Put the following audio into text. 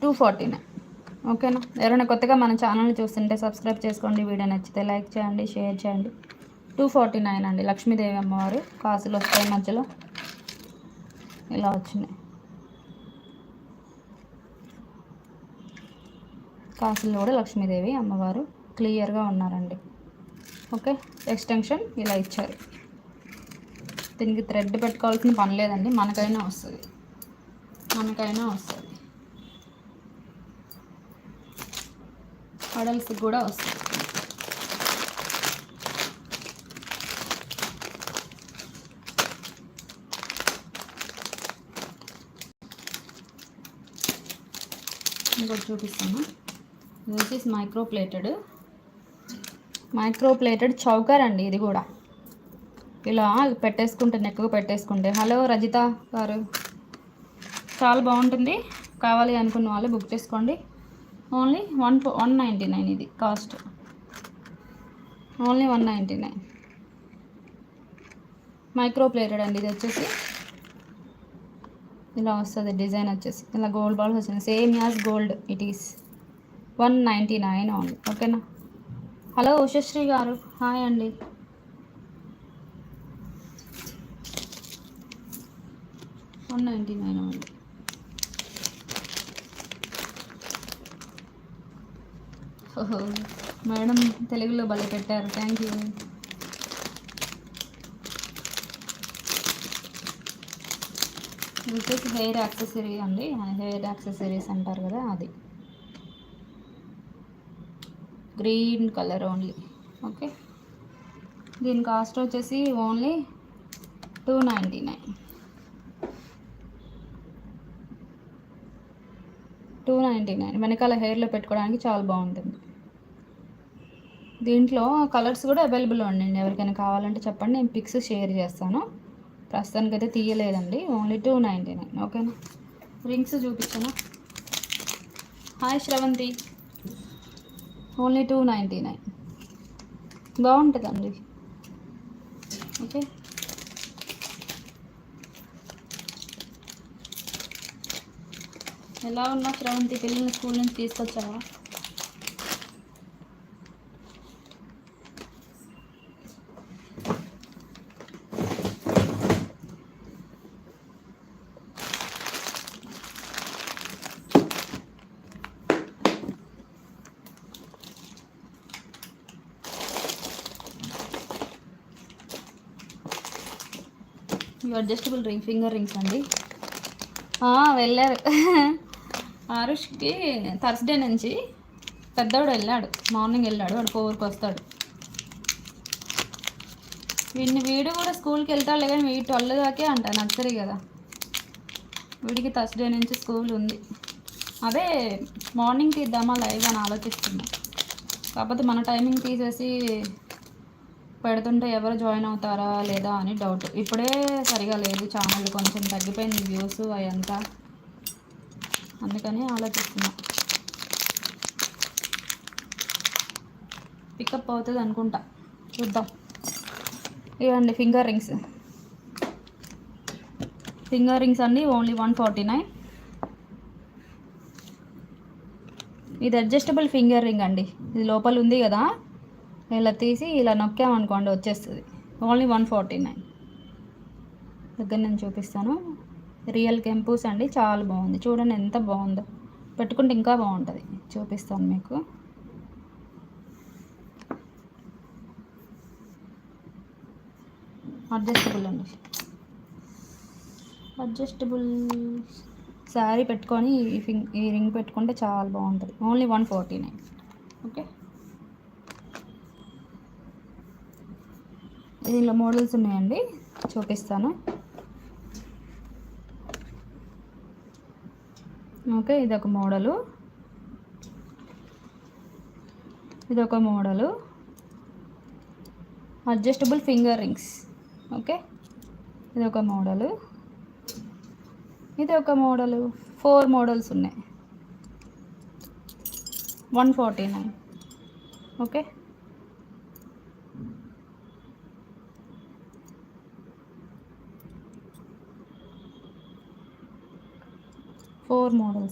249. ఓకేనా? ఎవరైనా కొత్తగా మన ఛానల్ని చూస్తుంటే సబ్స్క్రైబ్ చేసుకోండి. వీడియో నచ్చితే లైక్ చేయండి, షేర్ చేయండి. 249 అండి. లక్ష్మీదేవి అమ్మవారు కాసులు వస్తాయి మధ్యలో ఇలా వచ్చినాయి. కాసులు కూడా లక్ష్మీదేవి అమ్మవారు క్లియర్గా ఉన్నారండి. ఓకే, ఎక్స్టెన్షన్ ఇలా ఇచ్చారు. దీనికి థ్రెడ్ పెట్టుకోవాల్సిన పని లేదండి, మనకైనా వస్తుంది. మోడల్స్ కూడా వస్తుంది. ఇంకోటి చూపిస్తాను. This is micro plated choker అండి. ఇది కూడా ఇలా పెట్టేసుకుంటే, నెక్కు పెట్టేసుకుంటే. హలో రజిత గారు, చాలా బాగుంటుంది. కావాలి అనుకున్న వాళ్ళు బుక్ చేసుకోండి. ఓన్లీ 199 ఇది కాస్ట్. ఓన్లీ 199. మైక్రో ప్లేటెడ్ అండి. ఇది వచ్చేసి ఇలా వస్తుంది. డిజైన్ వచ్చేసి ఇలా గోల్డ్ బాల్స్ వచ్చింది. Same as gold it is 199 only. ఓకేనా? హలో ఉషశ్రీ గారు, హాయ్ అండి. 199 ఓన్లీ. ఓహో మేడం, తెలుగులో భలే పెట్టారు. Thank you. ఇది వచ్చేసి హెయిర్ యాక్సెసరీ అండి. హెయిర్ యాక్సెసరీస్ అంటారు కదా, అది గ్రీన్ కలర్ ఓన్లీ. ఓకే, దీని కాస్ట్ వచ్చేసి ఓన్లీ 299. 299. వెనకాల హెయిర్లో పెట్టుకోవడానికి చాలా బాగుంటుంది. దీంట్లో కలర్స్ కూడా అవైలబుల్ ఉండండి. ఎవరికైనా కావాలంటే చెప్పండి, నేను పిక్స్ షేర్ చేస్తాను. ప్రస్తుతానికి అయితే తీయలేదండి. ఓన్లీ 299. ఓకేనా? రింగ్స్ చూపించాను. Hi Sravanthi, only 299. బాగుంటుందండి. ఓకే, ఎలా ఉన్నా శ్రవంతి? పిల్లల్ని స్కూల్ నుంచి తీసుకొచ్చావా? అడ్జస్టబుల్ ఫింగర్ రింగ్స్ అండి. వెళ్ళారు. ఆరుష్కి థర్స్డే నుంచి పెద్దవాడు వెళ్ళాడు. మార్నింగ్ వెళ్ళాడు. వాడు 4కి వస్తాడు. వీడు కూడా స్కూల్కి వెళ్తాడు. కానీ వీడు 12 దాకే అంట, నర్సరీ కదా. వీడికి థర్స్డే నుంచి స్కూల్ ఉంది. అదే మార్నింగ్ తీద్దామా లైవ్ అని ఆలోచిస్తున్నా. కాకపోతే మన టైమింగ్ తీసేసి పెడుతుంటే ఎవరు జాయిన్ అవుతారా లేదా అని డౌట్. ఇప్పుడే సరిగా లేదు ఛానల్, కొంచెం తగ్గిపోయింది వ్యూస్ అవంతా. అందుకని ఆలోచిస్తున్నా. పికప్ అవుతుంది అనుకుంటా, చూద్దాం. ఇవ్వండి ఫింగర్ రింగ్స్ అండి. ఓన్లీ 149. ఇది అడ్జస్టబుల్ ఫింగర్ రింగ్ అండి. ఇది లోపల ఉంది కదా, ఇలా తీసి ఇలా నొక్కామనుకోండి వచ్చేస్తుంది. ఓన్లీ 149. దగ్గర నేను చూపిస్తాను. రియల్ కెంపూస్ అండి. చాలా బాగుంది. చూడండి ఎంత బాగుందో. పెట్టుకుంటే ఇంకా బాగుంటుంది. చూపిస్తాను మీకు. అడ్జస్టబుల్ అండి. అడ్జస్టబుల్ శారీ పెట్టుకొని ఈ రింగ్ పెట్టుకుంటే చాలా బాగుంటుంది. ఓన్లీ 149. ఓకే, దీనిలో మోడల్స్ ఉన్నాయండి, చూపిస్తాను. ఓకే, ఇదొక model. Adjustable finger rings. Okay, ఇదొక మోడలు. 4 మోడల్స్ ఉన్నాయి. 149. Okay, 4 models.